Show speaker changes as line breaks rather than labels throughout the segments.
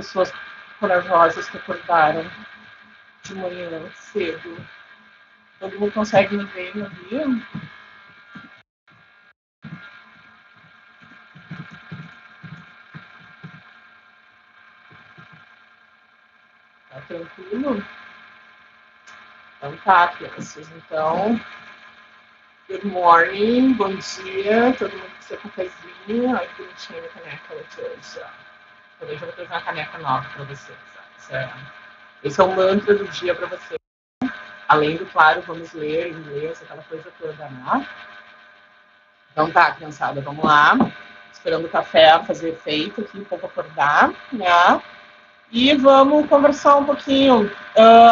pessoas corajosas que acordaram de manhã cedo. Todo mundo consegue me ver no dia? Tá tranquilo? Então tá, crianças. Então, good morning, bom dia. Todo mundo com seu cafezinho. Ai, que bonitinha a caneca hoje. Também já vou trazer uma caneca nova para vocês. Esse é o mantra do dia para vocês. Além do, claro, vamos ler em inglês, aquela coisa toda, né? Então tá, criançada, vamos lá. Esperando o café fazer efeito aqui, um pouco acordar, né? E vamos conversar um pouquinho.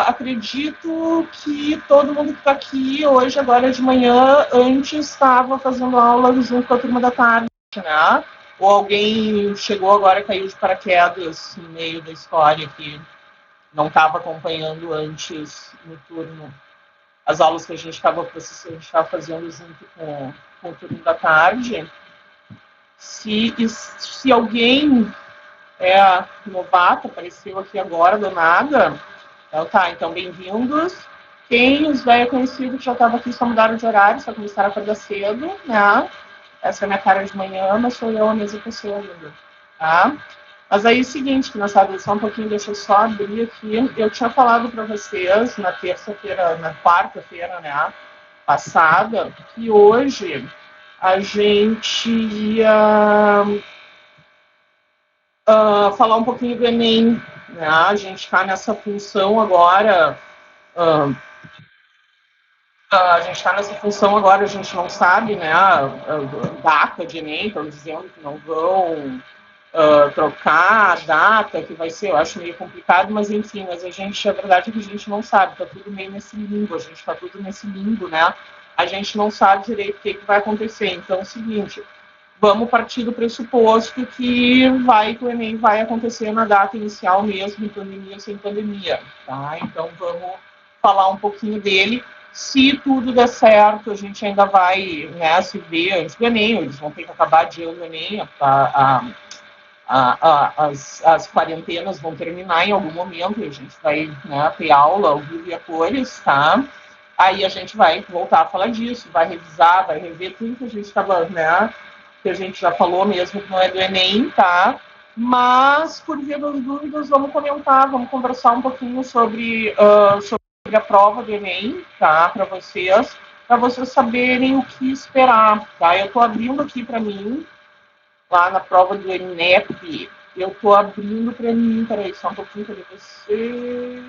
Acredito que todo mundo que está aqui hoje, agora de manhã, antes estava fazendo aula junto com a turma da tarde, né? Ou alguém chegou agora e caiu de paraquedas no meio da história que não estava acompanhando antes no turno as aulas que a gente estava fazendo junto com o turno da tarde. Se alguém novato, apareceu aqui agora do nada, então tá, então bem-vindos. Quem os velhos conhecidos que já estavam aqui só mudaram de horário, só começaram a acordar cedo, né? Essa é a minha cara de manhã, mas sou eu a mesma pessoa ainda, tá? Mas aí, seguinte, criançada, só um pouquinho, deixa eu só abrir aqui. Eu tinha falado para vocês na terça-feira, na quarta-feira, né, passada, que hoje a gente ia falar um pouquinho do Enem, né? A gente está nessa função agora. A gente está nessa função agora, a gente não sabe, né? A data de Enem, estão dizendo que não vão trocar a data, que vai ser, eu acho meio complicado, mas enfim, mas a verdade é que a gente não sabe, está tudo meio nesse limbo, a gente está tudo nesse limbo, né? A gente não sabe direito o que vai acontecer. Então é o seguinte, vamos partir do pressuposto que o Enem vai acontecer na data inicial mesmo, em pandemia ou sem pandemia, tá? Então vamos falar um pouquinho dele. Se tudo der certo, a gente ainda vai, né, se ver antes do Enem, eles vão ter que acabar adiando o Enem, as quarentenas vão terminar em algum momento, a gente vai, né, ter aula ao vivo e a cores, tá? Aí a gente vai voltar a falar disso, vai revisar, vai rever tudo que a gente estava, né, que a gente já falou mesmo que não é do Enem, tá? Mas, por via das dúvidas, vamos comentar, vamos conversar um pouquinho sobre a prova do Enem, tá? Para vocês saberem o que esperar, tá? Eu estou abrindo aqui para mim, lá na prova do ENEP, eu estou abrindo para mim, peraí, só um pouquinho para você.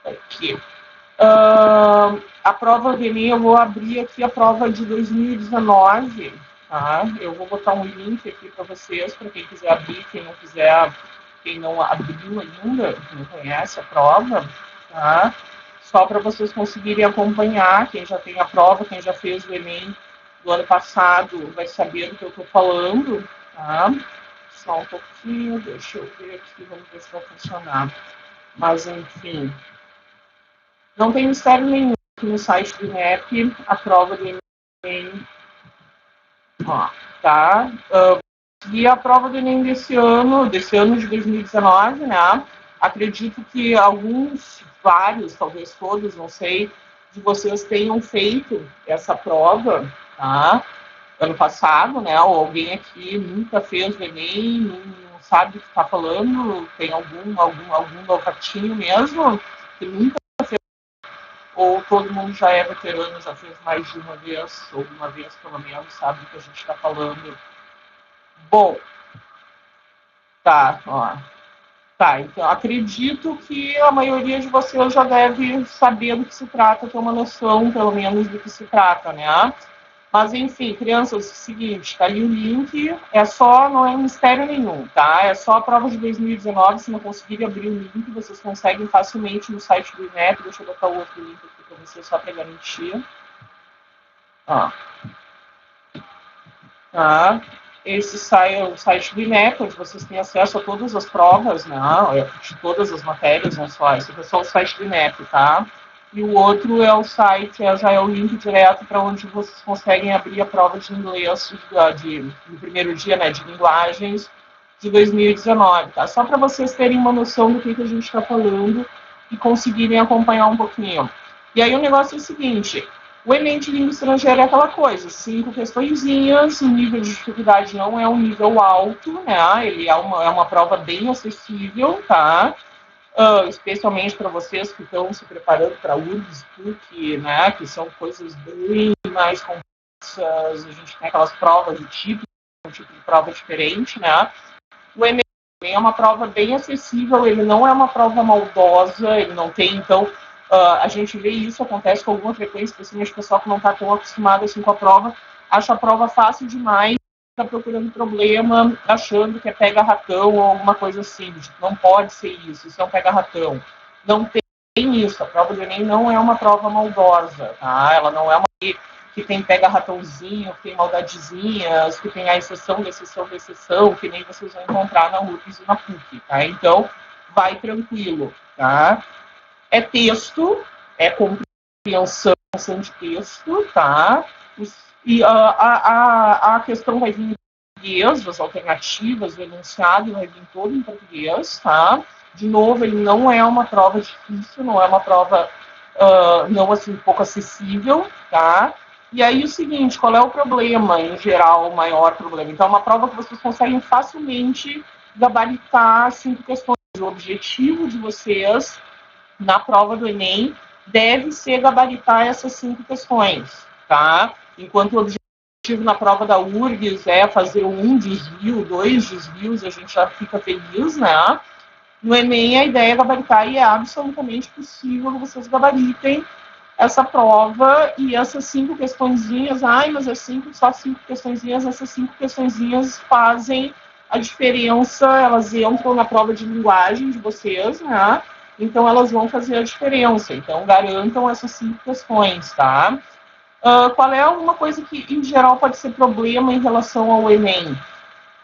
Aqui. A prova do Enem, eu vou abrir aqui a prova de 2019, tá? Eu vou botar um link aqui para vocês, para quem quiser abrir, quem não quiser, quem não abriu ainda, não conhece a prova, tá? Só para vocês conseguirem acompanhar, quem já tem a prova, quem já fez o Enem do ano passado, vai saber do que eu estou falando, tá? Só um pouquinho, deixa eu ver aqui, vamos ver se vai funcionar. Mas, enfim, não tem mistério nenhum aqui no site do INEP, a prova do Enem, ó, tá? E a prova do Enem desse ano de 2019, né? Acredito que vários, talvez todos, não sei, de vocês tenham feito essa prova, tá? Ano passado, né? Ou alguém aqui nunca fez o Enem, não sabe o que está falando, tem algum novatinho mesmo, que nunca fez, ou todo mundo já é veterano, já fez mais de uma vez, ou uma vez pelo menos, sabe o que a gente está falando. Bom, tá, ó. Tá, então acredito que a maioria de vocês já deve saber do que se trata, ter uma noção, pelo menos, do que se trata, né? Mas, enfim, crianças, é o seguinte, tá ali o link, não é mistério nenhum, tá? É só a prova de 2019, se não conseguirem abrir o link, vocês conseguem facilmente no site do INEP, deixa eu botar o outro link aqui para vocês, só para garantir. Ó. Tá? Esse é o site do INEP, onde vocês têm acesso a todas as provas, né? De todas as matérias, não só. Esse é só o site do INEP, tá? E o outro é o site, já é o link direto para onde vocês conseguem abrir a prova de inglês no primeiro dia, né, de linguagens, de 2019, tá? Só para vocês terem uma noção do que a gente está falando e conseguirem acompanhar um pouquinho. E aí o negócio é o seguinte, o Enem de língua estrangeira é aquela coisa, 5 questõezinhas, o nível de dificuldade não é um nível alto, né? Ele é uma prova bem acessível, tá? Especialmente para vocês que estão se preparando para URGS, PUC, né? Que são coisas bem mais complexas, a gente tem aquelas provas de tipo, um tipo de prova diferente, né? O Enem é uma prova bem acessível, ele não é uma prova maldosa, ele não tem, então, a gente vê isso, acontece com alguma frequência, especialmente o pessoal que não está tão acostumado assim com a prova, acha a prova fácil demais, está procurando problema, achando que é pega-ratão ou alguma coisa assim, não pode ser isso é um pega-ratão. Não tem isso, a prova do Enem não é uma prova maldosa, tá? Ela não é uma que tem pega-ratãozinho, que tem maldadezinhas, que tem a exceção da exceção da exceção, que nem vocês vão encontrar na URGS e na PUC, tá? Então, vai tranquilo, tá? É texto, é compreensão de texto, tá? E a questão vai vir em português, as alternativas, o enunciado vai vir todo em português, tá? De novo, ele não é uma prova difícil, não é uma prova não assim, pouco acessível, tá? E aí o seguinte, qual é o problema, em geral, o maior problema? Então, é uma prova que vocês conseguem facilmente gabaritar 5 questões. O objetivo de vocês, na prova do Enem, deve ser gabaritar essas 5 questões, tá? Enquanto o objetivo na prova da URGS é fazer 1 desvio, 2 desvios, a gente já fica feliz, né? No Enem, a ideia é gabaritar e é absolutamente possível que vocês gabaritem essa prova e essas 5 questõezinhas, mas é só 5 questõezinhas, essas 5 questõezinhas fazem a diferença, elas entram na prova de linguagem de vocês, né? Então, elas vão fazer a diferença. Então, garantam essas 5 questões, tá? Qual é uma coisa que, em geral, pode ser problema em relação ao Enem?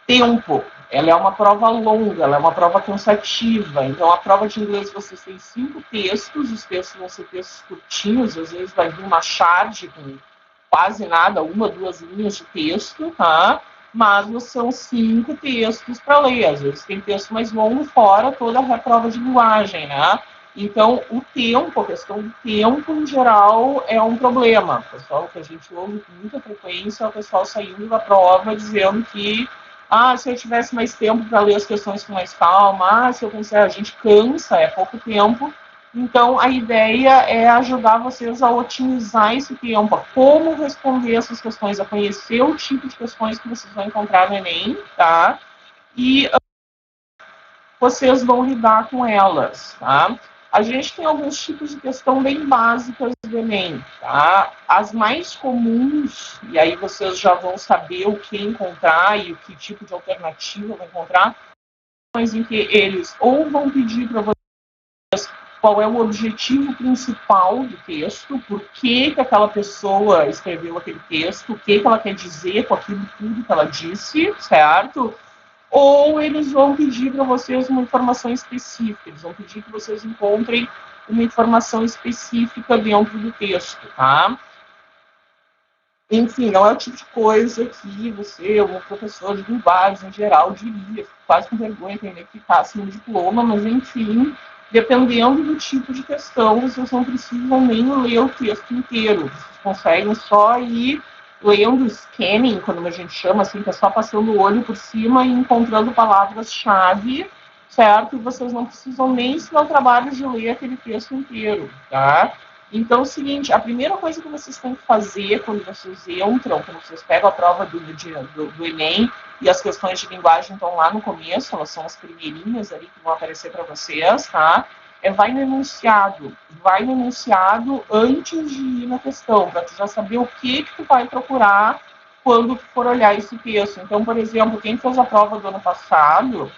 Tempo. Ela é uma prova longa, ela é uma prova cansativa. Então, a prova de inglês, você tem 5 textos, os textos vão ser textos curtinhos, às vezes vai vir uma charge com quase nada, 1, 2 linhas de texto, tá? Mas são 5 textos para ler. Às vezes tem texto mais longo, fora toda a prova de linguagem, né? Então, o tempo, a questão do tempo, em geral, é um problema. O pessoal que a gente ouve com muita frequência é o pessoal saindo da prova dizendo que se eu tivesse mais tempo para ler as questões com mais calma, se eu conseguir, a gente cansa, é pouco tempo. Então, a ideia é ajudar vocês a otimizar esse tempo, a como responder essas questões, a conhecer o tipo de questões que vocês vão encontrar no Enem, tá? E vocês vão lidar com elas, tá? A gente tem alguns tipos de questão bem básicas do Enem, tá? As mais comuns, e aí vocês já vão saber o que encontrar e o que tipo de alternativa vão encontrar, mas em que eles ou vão pedir para vocês qual é o objetivo principal do texto, por que aquela pessoa escreveu aquele texto, o que ela quer dizer com aquilo tudo que ela disse, certo? Ou eles vão pedir para vocês uma informação específica, eles vão pedir que vocês encontrem uma informação específica dentro do texto, tá? Enfim, não é o tipo de coisa que você, ou um professor de linguagem em geral, diria, quase com vergonha que identificasse no diploma, mas enfim, dependendo do tipo de questão, vocês não precisam nem ler o texto inteiro, vocês conseguem só ir lendo scanning, quando a gente chama assim, que é só passando o olho por cima e encontrando palavras-chave, certo? E vocês não precisam nem se dar o trabalho de ler aquele texto inteiro, tá? Então, é o seguinte, a primeira coisa que vocês têm que fazer quando vocês entram, quando vocês pegam a prova do Enem e as questões de linguagem estão lá no começo, elas são as primeirinhas ali que vão aparecer para vocês, tá? Vai no enunciado antes de ir na questão, para tu já saber o que tu vai procurar quando tu for olhar esse texto. Então, por exemplo, quem fez a prova do ano passado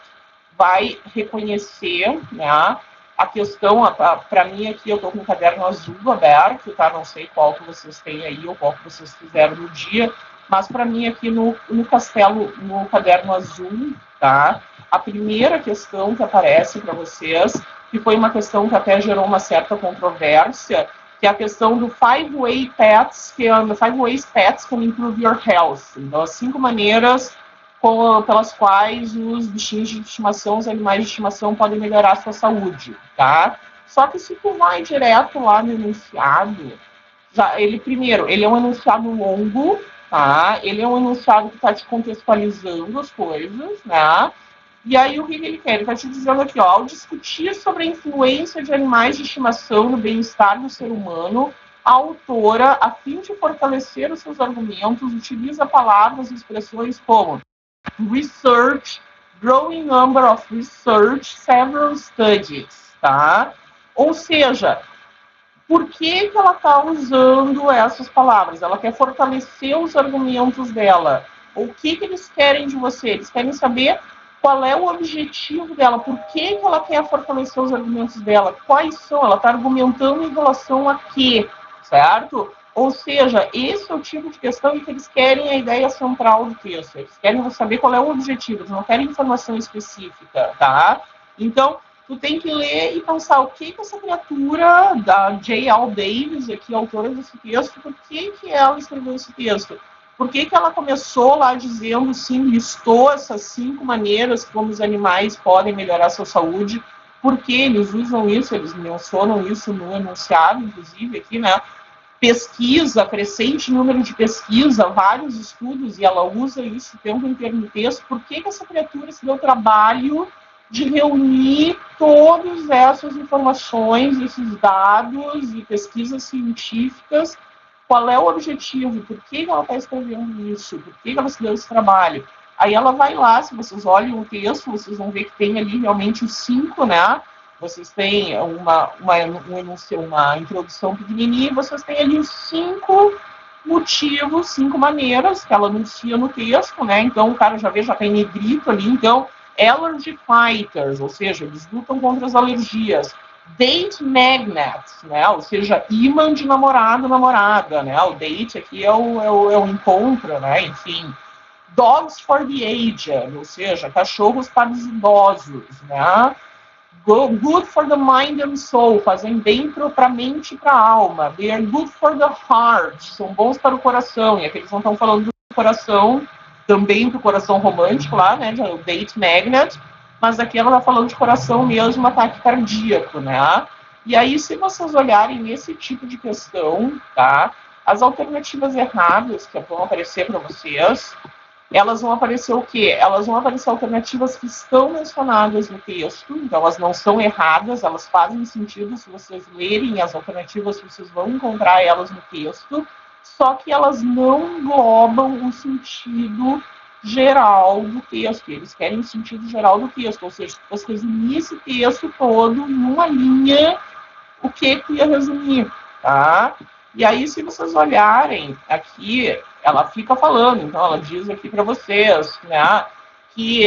vai reconhecer, né, a questão, para mim aqui eu estou com o caderno azul aberto, tá? Não sei qual que vocês têm aí ou qual que vocês fizeram no dia, mas para mim aqui no castelo, no caderno azul, tá? A primeira questão que aparece para vocês, que foi uma questão que até gerou uma certa controvérsia, que é a questão do Five Ways Pets can Improve Your Health. Então, as 5 maneiras pelas quais os bichinhos de estimação, os animais de estimação podem melhorar a sua saúde, tá? Só que se tu vai direto lá no enunciado, ele é um enunciado longo, tá? Ele é um enunciado que está te contextualizando as coisas, né? E aí o que ele quer? Ele está te dizendo aqui, ó, ao discutir sobre a influência de animais de estimação no bem-estar do ser humano, a autora, a fim de fortalecer os seus argumentos, utiliza palavras e expressões como research, growing number of research, several studies, tá? Ou seja, por que ela está usando essas palavras? Ela quer fortalecer os argumentos dela. O que eles querem de você? Eles querem saber qual é o objetivo dela, por que ela quer fortalecer os argumentos dela, quais são, ela está argumentando em relação a quê, certo? Ou seja, esse é o tipo de questão em que eles querem a ideia central do texto, eles querem saber qual é o objetivo, eles não querem informação específica, tá? Então, tu tem que ler e pensar o que essa criatura da J.L. Davis, aqui, autora desse texto, por que ela escreveu esse texto? Por que ela começou lá dizendo, sim, listou essas 5 maneiras como os animais podem melhorar a sua saúde? Por que eles usam isso? Eles mencionam isso no enunciado, inclusive, aqui, né? Pesquisa, crescente número de pesquisa, vários estudos, e ela usa isso o tempo inteiro no texto. Por que essa criatura se deu o trabalho de reunir todas essas informações, esses dados e pesquisas científicas? Qual é o objetivo? Por que ela está escrevendo isso? Por que ela se deu esse trabalho? Aí ela vai lá, se vocês olham o texto, vocês vão ver que tem ali realmente os 5, né? Vocês têm uma introdução pequenininha, vocês têm ali os 5 motivos, 5 maneiras que ela anuncia no texto, né? Então o cara já vê, já tem negrito ali, então allergy fighters, ou seja, eles lutam contra as alergias. Date magnets, né? Ou seja, imã de namorado, namorada, né? O date aqui é o encontro, né? Enfim. Dogs for the aged, ou seja, cachorros para os idosos, né? Good for the mind and soul, fazem bem para a mente e para a alma. They are good for the heart, são bons para o coração. E aqui eles não estão falando do coração, também do coração romântico lá, né? O date magnet, mas aqui ela está falando de coração mesmo, ataque cardíaco, né? E aí, se vocês olharem nesse tipo de questão, tá? As alternativas erradas que vão aparecer para vocês, elas vão aparecer o quê? Elas vão aparecer alternativas que estão mencionadas no texto, então elas não são erradas, elas fazem sentido. Se vocês lerem as alternativas, vocês vão encontrar elas no texto, só que elas não englobam o sentido geral do texto. Eles querem o sentido geral do texto, ou seja, você resumir esse texto todo numa linha, o que ia resumir, tá? E aí, se vocês olharem aqui, ela fica falando, então ela diz aqui para vocês, né, que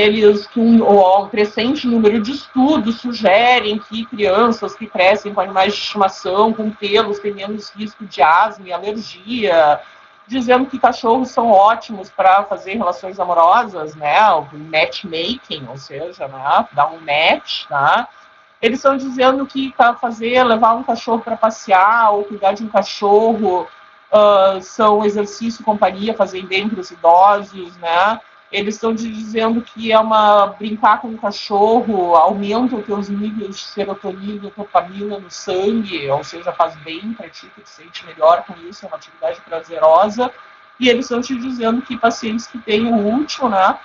um crescente número de estudos sugerem que crianças que crescem com animais de estimação, com pelos, têm menos risco de asma e alergia, dizendo que cachorros são ótimos para fazer relações amorosas, né, o matchmaking, ou seja, né, dar um match, tá? Eles estão dizendo que levar um cachorro para passear ou cuidar de um cachorro são exercício e companhia, fazem bem para os idosos, né? Eles estão dizendo que brincar com um cachorro aumenta os teus níveis de serotonina e dopamina no sangue, ou seja, faz bem para ti, que te sente melhor com isso, é uma atividade prazerosa. E eles estão te dizendo que pacientes que têm o último, né?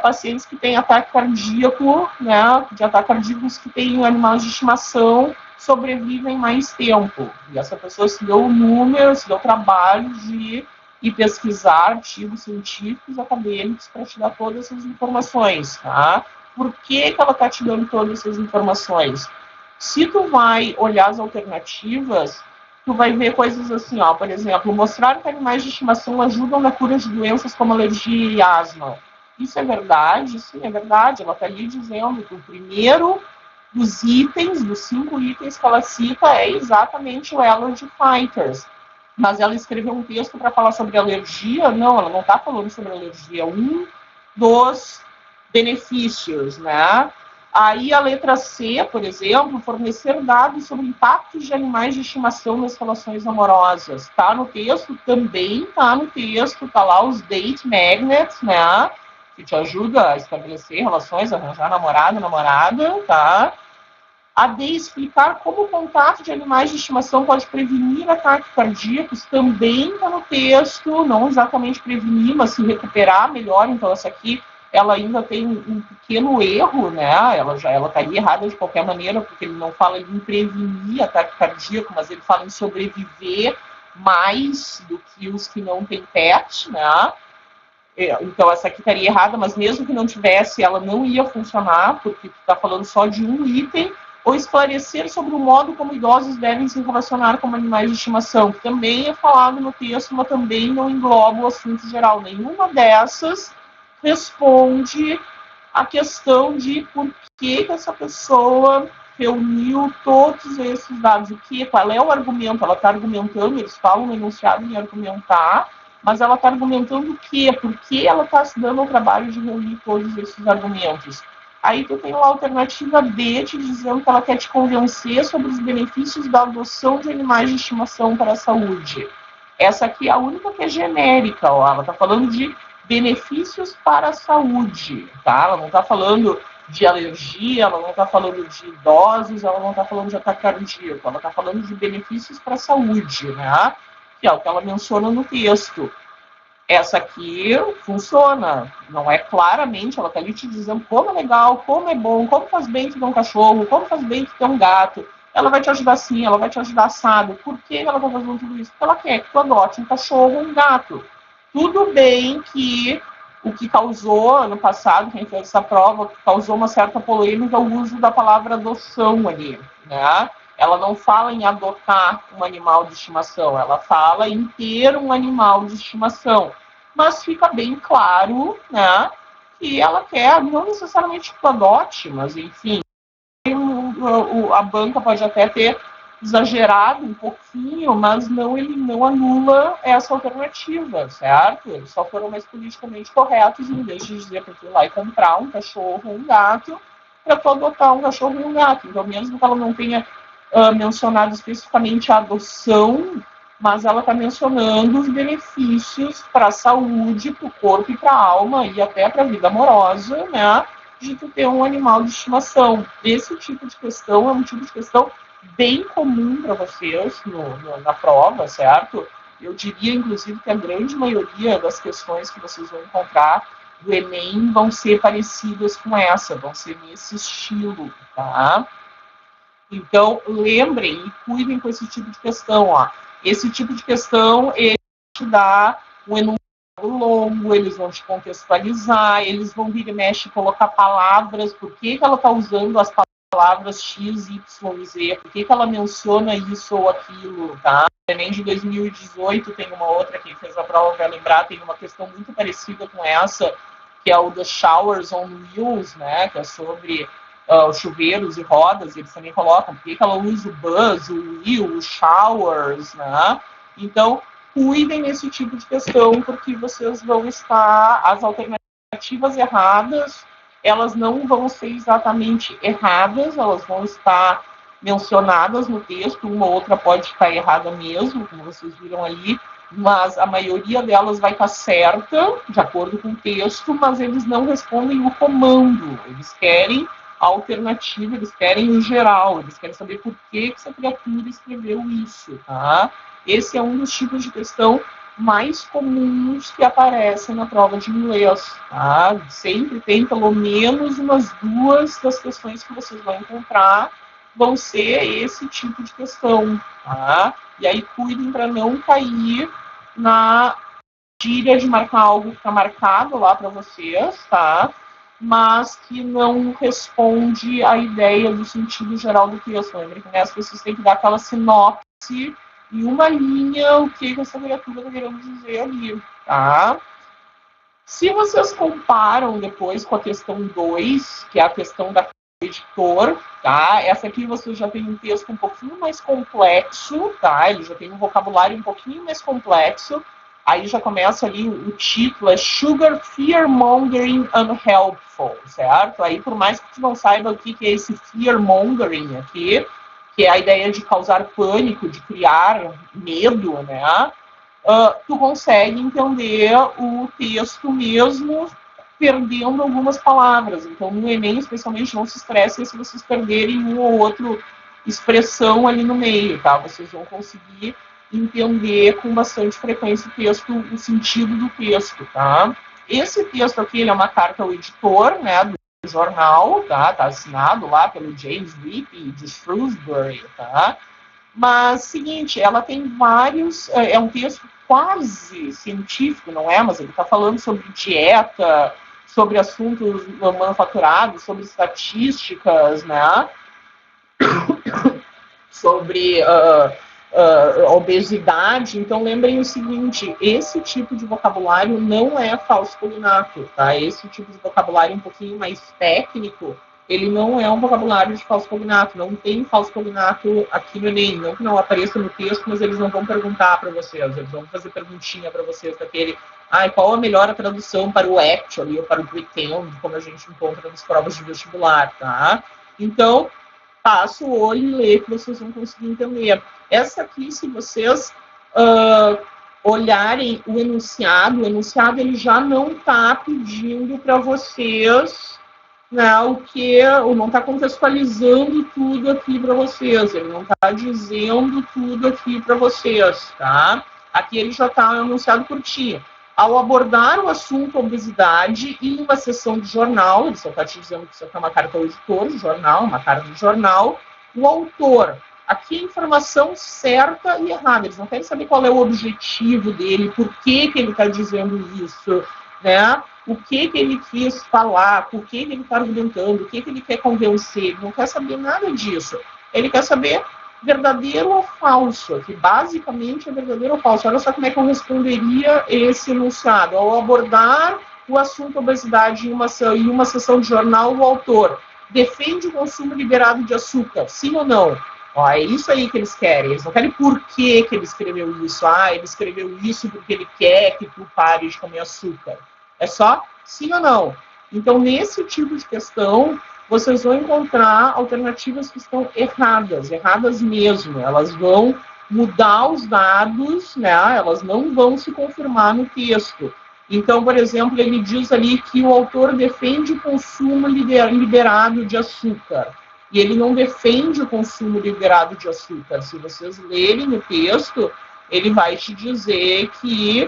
Pacientes que têm ataque cardíaco, né? De ataque cardíacos que têm animais de estimação sobrevivem mais tempo. E essa pessoa se deu o número, se deu o trabalho de ir pesquisar artigos científicos acadêmicos para te dar todas essas informações, tá? Por que ela está te dando todas essas informações? Se tu vai olhar as alternativas, tu vai ver coisas assim, ó, por exemplo, mostrar que animais de estimação ajudam na cura de doenças como alergia e asma. Isso é verdade? Sim, é verdade. Ela está ali dizendo que o primeiro dos itens, dos 5 itens que ela cita, é exatamente o Allergy Fighters. Mas ela escreveu um texto para falar sobre alergia? Não, ela não está falando sobre alergia. É um dos benefícios, né? Aí a letra C, por exemplo, fornecer dados sobre impactos de animais de estimação nas relações amorosas. Está no texto? Também está no texto, está lá os date magnets, né? que te ajuda a estabelecer relações, arranjar namorado, namorada, tá? A D, explicar como o contato de animais de estimação pode prevenir ataques cardíacos, também está no texto, não exatamente prevenir, mas se recuperar melhor. Então, essa aqui, ela ainda tem um pequeno erro, né? Ela estaria errada de qualquer maneira, porque ele não fala em prevenir ataque cardíaco, mas ele fala em sobreviver mais do que os que não têm PET, né? Então, essa aqui estaria errada, mas mesmo que não tivesse, ela não ia funcionar, porque está falando só de um item. Ou esclarecer sobre o modo como idosos devem se relacionar com animais de estimação, que também é falado no texto, mas também não engloba o assunto geral. Nenhuma dessas responde a questão de por que essa pessoa reuniu todos esses dados. Qual é o argumento? Ela está argumentando, eles falam no enunciado em argumentar, mas ela está argumentando o quê? Por que ela está se dando ao trabalho de reunir todos esses argumentos? Aí tu tem a alternativa D, te dizendo que ela quer te convencer sobre os benefícios da adoção de animais de estimação para a saúde. Essa aqui é a única que é genérica, ó. Ela está falando de benefícios para a saúde, tá? Ela não está falando de alergia, ela não está falando de idosos, ela não está falando de ataque cardíaco, ela está falando de benefícios para a saúde, né? Que é o que ela menciona no texto. Essa aqui funciona, não é claramente, ela está ali te dizendo como é legal, como é bom, como faz bem tu ter um cachorro, como faz bem tu ter um gato. Ela vai te ajudar sim, ela vai te ajudar assado. Por que ela está fazendo tudo isso? Porque ela quer que tu adote um cachorro ou um gato. Tudo bem que o que causou, ano passado, quem fez essa prova, causou uma certa polêmica o uso da palavra adoção ali, né? Ela não fala em adotar um animal de estimação, ela fala em ter um animal de estimação. Mas fica bem claro, né, que ela quer, não necessariamente que tu adote, mas enfim, a banca pode até ter exagerado um pouquinho, mas ele não anula essa alternativa, certo? Eles só foram mais politicamente corretos em vez de dizer para tu ir lá e comprar um cachorro ou um gato, para tu adotar um cachorro e um gato. Então, mesmo que ela não tenha mencionado especificamente a adoção, mas ela está mencionando os benefícios para a saúde, para o corpo e para a alma, e até para a vida amorosa, né? De tu ter um animal de estimação. Esse tipo de questão é um tipo de questão bem comum para vocês na prova, certo? Eu diria, inclusive, que a grande maioria das questões que vocês vão encontrar do Enem vão ser parecidas com essa, vão ser nesse estilo, tá? Então, lembrem e cuidem com esse tipo de questão, ó. Esse tipo de questão, ele te dá um enunciado longo, eles vão te contextualizar, eles vão vir e mexe colocar palavras, por que ela está usando as palavras X, Y e Z, por que ela menciona isso ou aquilo, tá? No Enem de 2018 tem uma outra, quem fez a prova vai lembrar, tem uma questão muito parecida com essa, que é o The Showers on Wheels, né, que é sobre os chuveiros e rodas, eles também colocam por que ela usa o buzz, o wheel, os showers, né? Então, cuidem nesse tipo de questão, porque vocês vão estar, as alternativas erradas, elas não vão ser exatamente erradas, elas vão estar mencionadas no texto, uma ou outra pode estar errada mesmo, como vocês viram ali, mas a maioria delas vai estar certa, de acordo com o texto, mas eles não respondem o comando, eles querem a alternativa, eles querem o geral, eles querem saber por que essa criatura escreveu isso, tá? Esse é um dos tipos de questão mais comuns que aparecem na prova de inglês, tá? Sempre tem pelo menos umas duas das questões que vocês vão encontrar vão ser esse tipo de questão, tá? E aí cuidem para não cair na gíria de marcar algo que está marcado lá para vocês, tá? Mas que não responde à ideia do sentido geral do texto. Lembre que nessa vocês têm que dar aquela sinopse em uma linha o que essa criatura está querendo dizer ali, tá? Se vocês comparam depois com a questão 2, que é a questão da editor, tá? Essa aqui você já tem um texto um pouquinho mais complexo, tá? Ele já tem um vocabulário um pouquinho mais complexo. Aí já começa ali, o título é Sugar Fear Mongering Unhelpful, certo? Aí, por mais que tu não saiba o que é esse fear mongering aqui, que é a ideia de causar pânico, de criar medo, né? Tu consegue entender o texto mesmo perdendo algumas palavras. Então, no Enem, especialmente, não se estressem se vocês perderem um ou outro expressão ali no meio, tá? Vocês vão conseguir entender com bastante frequência o texto, o sentido do texto, tá? Esse texto aqui, ele é uma carta ao editor, né, do jornal, tá? Tá assinado lá pelo James Rippey de Shrewsbury, tá? Mas, seguinte, ela tem vários... É um texto quase científico, não é? Mas ele está falando sobre dieta, sobre assuntos manufaturados, sobre estatísticas, né? Sobre obesidade. Então, lembrem o seguinte, esse tipo de vocabulário não é falso cognato, tá? Esse tipo de vocabulário um pouquinho mais técnico, ele não é um vocabulário de falso cognato, não tem falso cognato aqui no Enem, não que não apareça no texto, mas eles não vão perguntar para vocês, eles vão fazer perguntinha para vocês daquele, qual a melhor tradução para o actually ou para o pretend, como a gente encontra nas provas de vestibular, tá? Então, passa o olho e lê que vocês vão conseguir entender. Essa aqui, se vocês olharem o enunciado ele já não está pedindo para vocês, né, ou não está contextualizando tudo aqui para vocês, ele não está dizendo tudo aqui para vocês, tá? Aqui ele já está enunciado curtinho. Ao abordar o assunto obesidade em uma sessão de jornal, ele só está te dizendo que isso aqui é uma carta ao editor de jornal, uma carta de jornal, o autor. Aqui a informação certa e errada. Eles não querem saber qual é o objetivo dele, por que ele está dizendo isso, né? O que ele quis falar, por que ele está argumentando, o que ele quer convencer. Ele não quer saber nada disso. Ele quer saber verdadeiro ou falso, que basicamente é verdadeiro ou falso. Olha só como é que eu responderia esse enunciado. Ao abordar o assunto obesidade em uma sessão de jornal, o autor defende o consumo liberado de açúcar, sim ou não? É isso aí que eles querem. Eles não querem por que ele escreveu isso. Ele escreveu isso porque ele quer que tu pare de comer açúcar. É só sim ou não. Então, nesse tipo de questão, vocês vão encontrar alternativas que estão erradas mesmo. Elas vão mudar os dados, né? Elas não vão se confirmar no texto. Então, por exemplo, ele diz ali que o autor defende o consumo liberado de açúcar. E ele não defende o consumo liberado de açúcar. Se vocês lerem o texto, ele vai te dizer que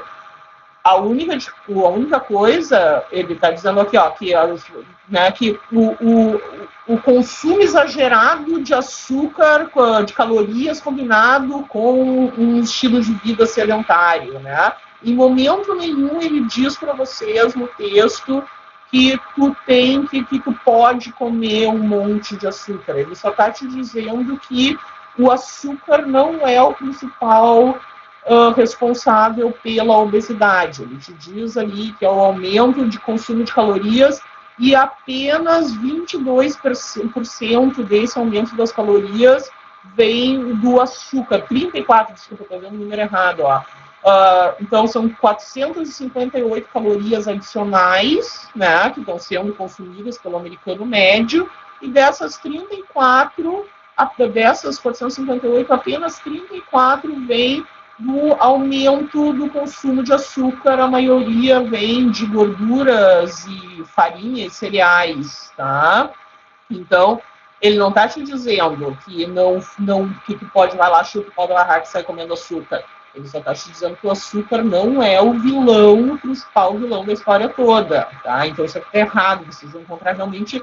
a única coisa, ele está dizendo aqui, que o consumo exagerado de açúcar, de calorias, combinado com um estilo de vida sedentário, né? Em momento nenhum ele diz para vocês no texto que tu pode comer um monte de açúcar. Ele só está te dizendo que o açúcar não é o principal responsável pela obesidade. Ele te diz ali que é o aumento de consumo de calorias e apenas 22% desse aumento das calorias vem do açúcar. 34%, desculpa, estou vendo o número errado, então, são 458 calorias adicionais, né, que estão sendo consumidas pelo americano médio, e dessas 458, apenas 34 vem do aumento do consumo de açúcar, a maioria vem de gorduras e farinha e cereais, tá? Então, ele não está te dizendo que que tu pode vai lá, chuta o pau da barraca e sai comendo açúcar. Ele só está te dizendo que o açúcar não é o principal vilão da história toda, tá? Então isso aqui está errado, vocês vão encontrar realmente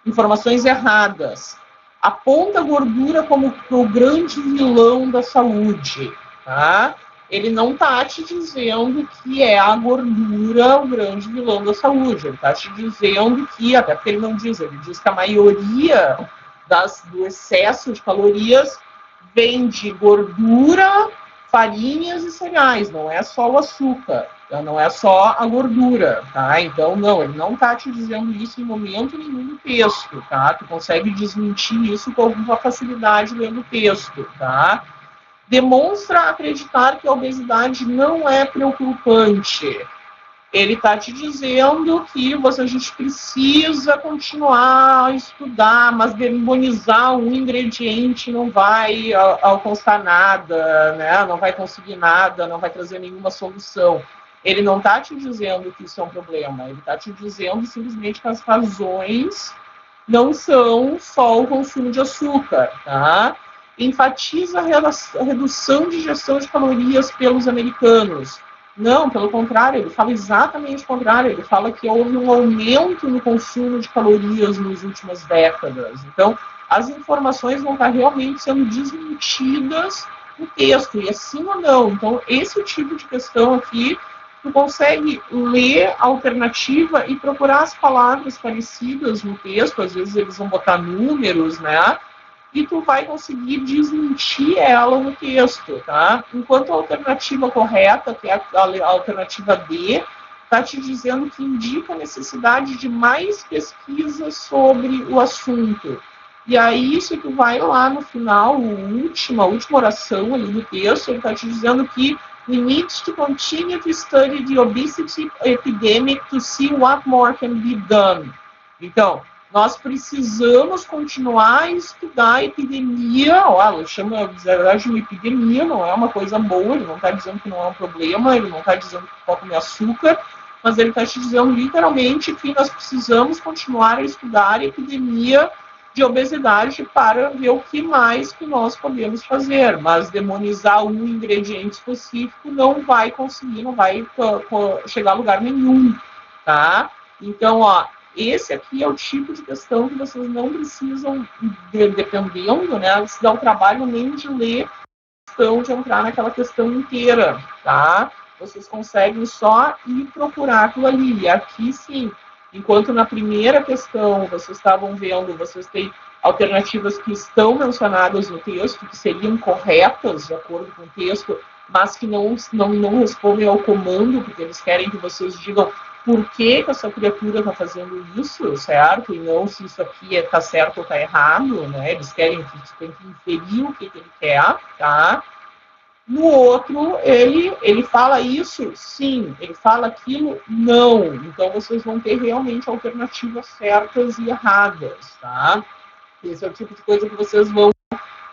informações erradas. Aponta a gordura como o grande vilão da saúde, tá? Ele não está te dizendo que é a gordura o grande vilão da saúde. Ele está te dizendo que, até porque ele não diz, ele diz que a maioria do excesso de calorias vem de gordura, farinhas e cereais, não é só o açúcar, não é só a gordura, tá? Então, não, ele não está te dizendo isso em momento nenhum no texto, tá? Tu consegue desmentir isso com alguma facilidade lendo o texto, tá? Demonstra acreditar que a obesidade não é preocupante. Ele está te dizendo que a gente precisa continuar a estudar, mas demonizar um ingrediente não vai alcançar nada, né? Não vai conseguir nada, não vai trazer nenhuma solução. Ele não está te dizendo que isso é um problema, ele está te dizendo simplesmente que as razões não são só o consumo de açúcar, tá? Enfatiza a redução de ingestão de calorias pelos americanos. Não, pelo contrário, ele fala exatamente o contrário. Ele fala que houve um aumento no consumo de calorias nas últimas décadas. Então, as informações vão estar realmente sendo desmentidas no texto, e assim ou não. Então, esse tipo de questão aqui, tu consegue ler a alternativa e procurar as palavras parecidas no texto, às vezes eles vão botar números, né? E tu vai conseguir desmentir ela no texto, tá? Enquanto a alternativa correta, que é a alternativa D, está te dizendo que indica a necessidade de mais pesquisa sobre o assunto. E aí, se tu vai lá no final, a última oração ali do texto, ele está te dizendo que we need to continue to study the obesity epidemic to see what more can be done. Então, nós precisamos continuar a estudar a epidemia. Ela chama, na verdade, de uma epidemia, não é uma coisa boa, ele não está dizendo que não é um problema, ele não está dizendo que pode comer açúcar, mas ele está te dizendo literalmente que nós precisamos continuar a estudar a epidemia de obesidade para ver o que mais que nós podemos fazer, mas demonizar um ingrediente específico não vai conseguir, não vai chegar a lugar nenhum, tá? Então, ó, esse aqui é o tipo de questão que vocês não precisam, dependendo, né, se dar o trabalho nem de ler a questão, de entrar naquela questão inteira, tá? Vocês conseguem só ir procurar aquilo ali. E aqui, sim, enquanto na primeira questão vocês estavam vendo, vocês têm alternativas que estão mencionadas no texto, que seriam corretas, de acordo com o texto, mas que não respondem ao comando, porque eles querem que vocês digam por que essa criatura está fazendo isso, certo? E não se isso aqui está certo ou está errado, né? Eles querem que você tem que inferir o que ele quer, tá? No outro, ele fala isso, sim. Ele fala aquilo, não. Então, vocês vão ter realmente alternativas certas e erradas, tá? Esse é o tipo de coisa que vocês vão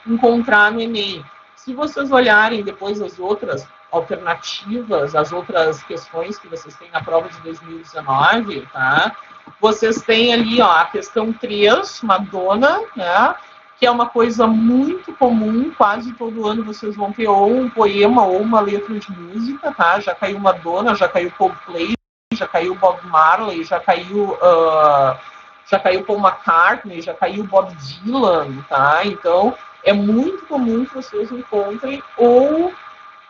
encontrar no Enem. Se vocês olharem depois as outras alternativas, as outras questões que vocês têm na prova de 2019, tá? Vocês têm ali, ó, a questão 3, Madonna, né? Que é uma coisa muito comum, quase todo ano vocês vão ter ou um poema ou uma letra de música, tá? Já caiu Madonna, já caiu Coldplay, já caiu Bob Marley, já caiu Paul McCartney, já caiu Bob Dylan, tá? Então, é muito comum que vocês encontrem ou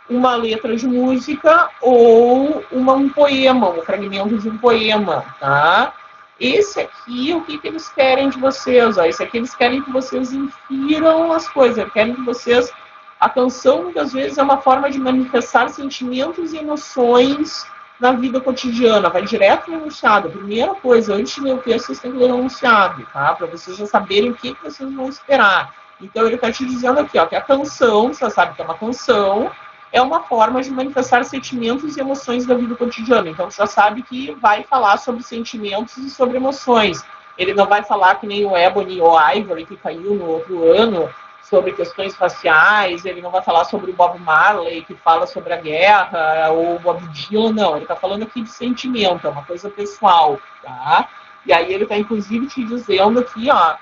uma letra de música ou um poema, um fragmento de um poema, tá? Esse aqui, o que eles querem de vocês? Ó? Esse aqui eles querem que vocês infiram as coisas, eles querem que vocês... A canção, muitas vezes, é uma forma de manifestar sentimentos e emoções na vida cotidiana, vai direto no enunciado. A primeira coisa, antes de ler o texto, vocês têm que ler o enunciado, tá? Para vocês já saberem o que vocês vão esperar. Então, ele está te dizendo aqui, ó, que a canção, você sabe que é uma canção, é uma forma de manifestar sentimentos e emoções da vida cotidiana. Então, você já sabe que vai falar sobre sentimentos e sobre emoções. Ele não vai falar que nem o Ebony ou Ivory, que caiu no outro ano, sobre questões raciais. Ele não vai falar sobre o Bob Marley, que fala sobre a guerra, ou o Bob Dylan, não. Ele está falando aqui de sentimento, é uma coisa pessoal, tá? E aí ele está, inclusive, te dizendo aqui, ó,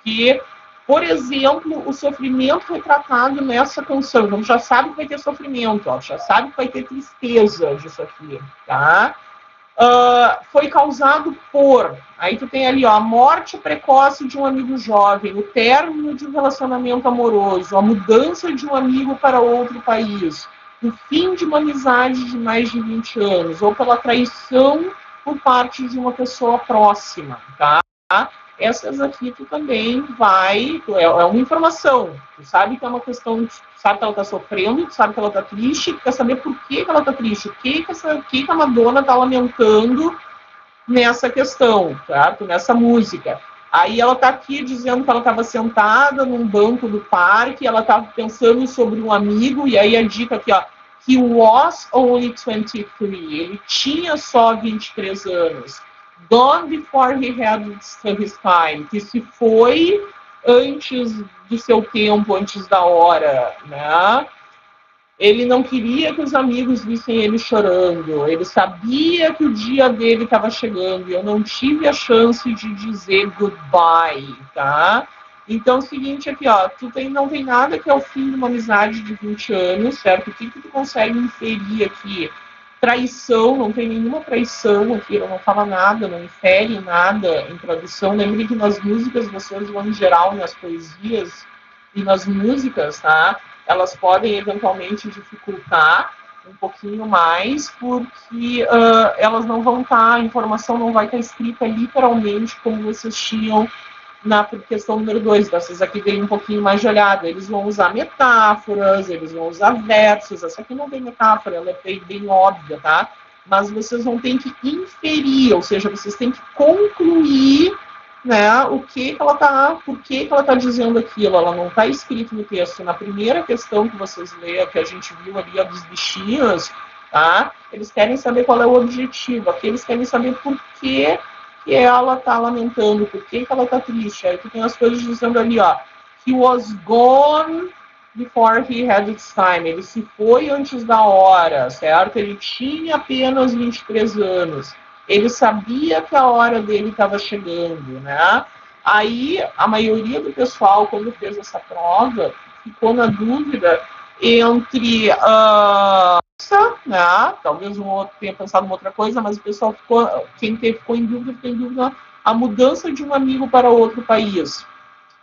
que... Por exemplo, o sofrimento retratado nessa canção. Então, já sabe que vai ter sofrimento, ó, já sabe que vai ter tristeza disso aqui, tá? Foi causado por... Aí tu tem ali, ó, a morte precoce de um amigo jovem, o término de um relacionamento amoroso, a mudança de um amigo para outro país, o fim de uma amizade de mais de 20 anos, ou pela traição por parte de uma pessoa próxima, tá? Essas aqui tu também vai... É uma informação. Tu sabe que é uma questão... Tu sabe que ela está sofrendo, tu sabe que ela está triste, tu quer saber por que ela está triste, o que a Madonna está lamentando nessa questão, certo? Nessa música. Aí ela está aqui dizendo que ela estava sentada num banco do parque, ela estava pensando sobre um amigo, e aí a dica aqui, ó, he was only 23, ele tinha só 23 anos. Gone before he had his time, que se foi antes do seu tempo, antes da hora, né? Ele não queria que os amigos vissem ele chorando. Ele sabia que o dia dele estava chegando e eu não tive a chance de dizer goodbye, tá? Então, é o seguinte aqui, ó, não tem nada que é o fim de uma amizade de 20 anos, certo? O que tu consegue inferir aqui? Traição, não tem nenhuma traição aqui, eu não fala nada, não infere nada em tradução. Lembre que nas músicas, vocês vão em geral, nas poesias e nas músicas, tá? Elas podem eventualmente dificultar um pouquinho mais, porque elas não vão estar, a informação não vai estar escrita literalmente como vocês tinham na questão número 2, vocês aqui têm um pouquinho mais de olhada. Eles vão usar metáforas, eles vão usar versos. Essa aqui não tem metáfora, ela é bem óbvia, tá? Mas vocês vão ter que inferir, ou seja, vocês têm que concluir, né, o que ela tá, por que ela tá dizendo aquilo. Ela não está escrito no texto. Na primeira questão que vocês leram, que a gente viu ali, a dos bichinhos, tá? Eles querem saber qual é o objetivo. Aqui eles querem saber por que ela tá lamentando, por que ela tá triste. Aí tu tem as coisas dizendo ali, ó, he was gone before he had its time. Ele se foi antes da hora, certo? Ele tinha apenas 23 anos. Ele sabia que a hora dele estava chegando, né? Aí, a maioria do pessoal, quando fez essa prova, ficou na dúvida entre né? Talvez um outro tenha pensado em outra coisa, mas o pessoal ficou em dúvida a mudança de um amigo para outro país,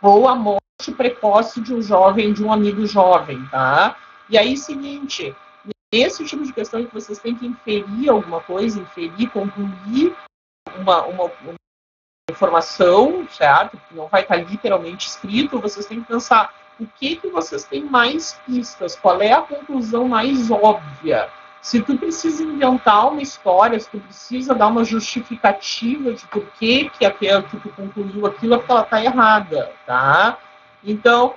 ou a morte precoce de um amigo jovem, tá? E aí, seguinte, nesse tipo de questão que vocês têm que inferir alguma coisa, concluir uma informação, certo? Que não vai estar literalmente escrito, vocês têm que pensar o que vocês têm mais pistas, qual é a conclusão mais óbvia. Se tu precisa inventar uma história, se tu precisa dar uma justificativa de por que tu concluiu aquilo, é porque ela está errada, tá? Então,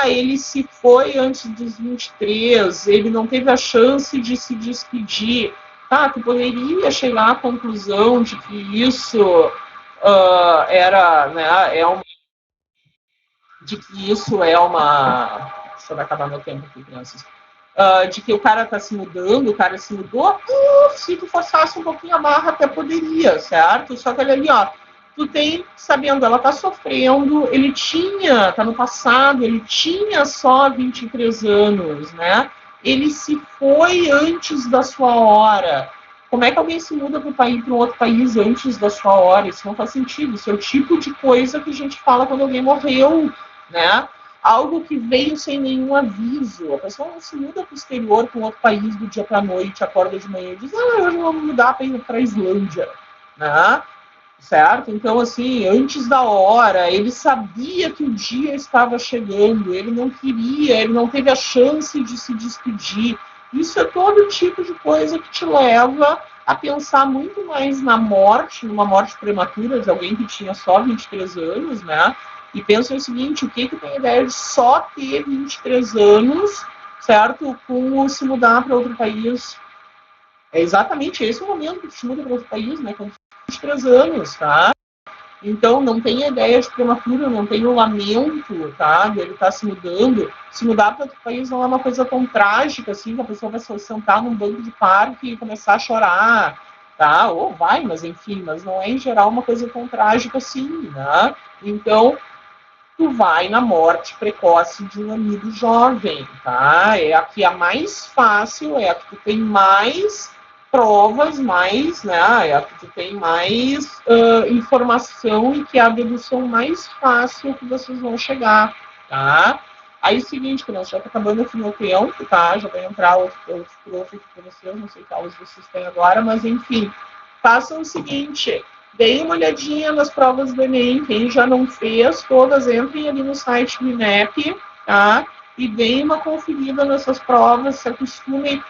ele se foi antes dos 23, ele não teve a chance de se despedir. Tá, tu poderia chegar à conclusão de que isso era, né, de que isso é uma... Só vai acabar meu tempo aqui, crianças. De que o cara tá se mudando, o cara se mudou, se tu forçasse um pouquinho a barra, até poderia, certo? Só que olha ali, ó, tu tem, sabendo, ela tá sofrendo, tá no passado, ele tinha só 23 anos, né? Ele se foi antes da sua hora. Como é que alguém se muda para um outro país antes da sua hora? Isso não faz sentido. Isso é o tipo de coisa que a gente fala quando alguém morreu, né? Algo que veio sem nenhum aviso. A pessoa não se muda para o exterior, para um outro país do dia para a noite, acorda de manhã e diz, hoje eu vou mudar para ir para a Islândia, né? Certo? Então, assim, antes da hora, ele sabia que o dia estava chegando, ele não queria, ele não teve a chance de se despedir. Isso é todo tipo de coisa que te leva a pensar muito mais na morte, numa morte prematura de alguém que tinha só 23 anos, né? E pensa o seguinte, o que tem a ideia de só ter 23 anos, certo? Com se mudar para outro país. É exatamente esse o momento que te muda para outro país, né? Quando 23 anos, tá? Então, não tem ideia de prematura, não tem o lamento, tá? Ele tá se mudando. Se mudar para outro país não é uma coisa tão trágica, assim, que a pessoa vai se sentar num banco de parque e começar a chorar, tá? Ou vai, mas enfim, mas não é, em geral, uma coisa tão trágica assim, né? Então, tu vai na morte precoce de um amigo jovem, tá? É a que é mais fácil, é a que tu tem mais provas, mais, né? É a que tu tem mais informação e que é a dedução mais fácil que vocês vão chegar, tá? Aí é o seguinte, que nós já tá acabando aqui no tempo, tá? Já vai entrar outros prof aqui para vocês, não sei que aulas vocês têm agora, mas enfim, façam o seguinte, deem uma olhadinha nas provas do Enem, quem já não fez, todas entrem ali no site do INEP, tá? E deem uma conferida nessas provas, se acostumem,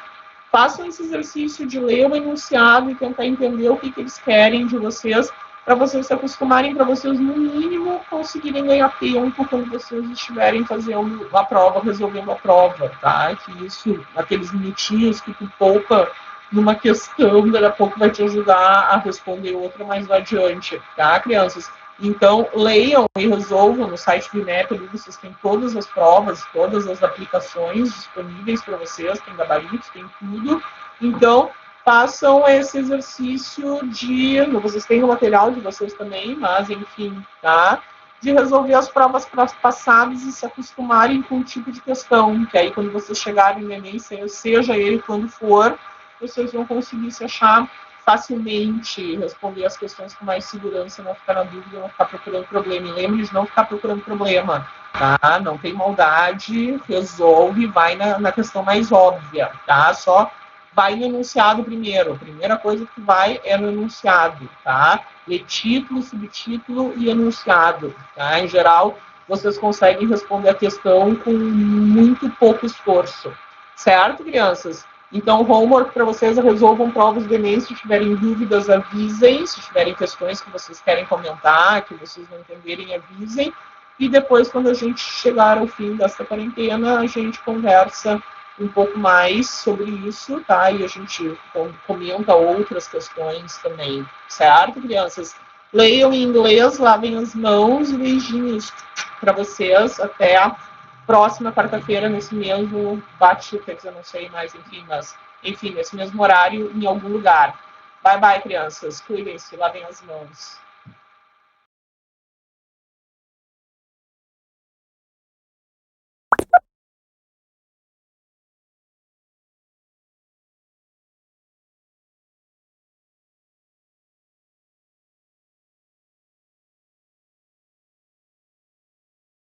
façam esse exercício de ler o enunciado e tentar entender o que eles querem de vocês, para vocês se acostumarem, para vocês, no mínimo, conseguirem ganhar tempo quando vocês estiverem fazendo a prova, resolvendo a prova, tá? Que isso, aqueles minutinhos que tu poupa numa questão, daqui a pouco vai te ajudar a responder outra mais adiante, tá, crianças? Então, leiam e resolvam no site do INEP, ali vocês têm todas as provas, todas as aplicações disponíveis para vocês, tem gabarito, tem tudo. Então, façam esse exercício de... Vocês têm o material de vocês também, mas, enfim, tá? De resolver as provas passadas e se acostumarem com o tipo de questão, que aí quando vocês chegarem no Enem, seja ele quando for, vocês vão conseguir se achar facilmente, responder as questões com mais segurança, não ficar na dúvida, não ficar procurando problema. E lembre de não ficar procurando problema, tá? Não tem maldade, resolve, vai na questão mais óbvia, tá? Só vai no enunciado primeiro. A primeira coisa que vai é no enunciado, tá? Lê título, subtítulo e enunciado, tá? Em geral, vocês conseguem responder a questão com muito pouco esforço. Certo, crianças? Então, homework para vocês, resolvam provas do Enem. Se tiverem dúvidas, avisem. Se tiverem questões que vocês querem comentar, que vocês não entenderem, avisem. E depois, quando a gente chegar ao fim dessa quarentena, a gente conversa um pouco mais sobre isso, tá? E a gente comenta outras questões também, certo, crianças? Leiam em inglês, lavem as mãos e beijinhos para vocês. Até a próxima quarta-feira, nesse mesmo quer dizer, não sei mais, enfim, mas, enfim, nesse mesmo horário, em algum lugar. Bye, bye, crianças. Cuidem-se, lavem as mãos.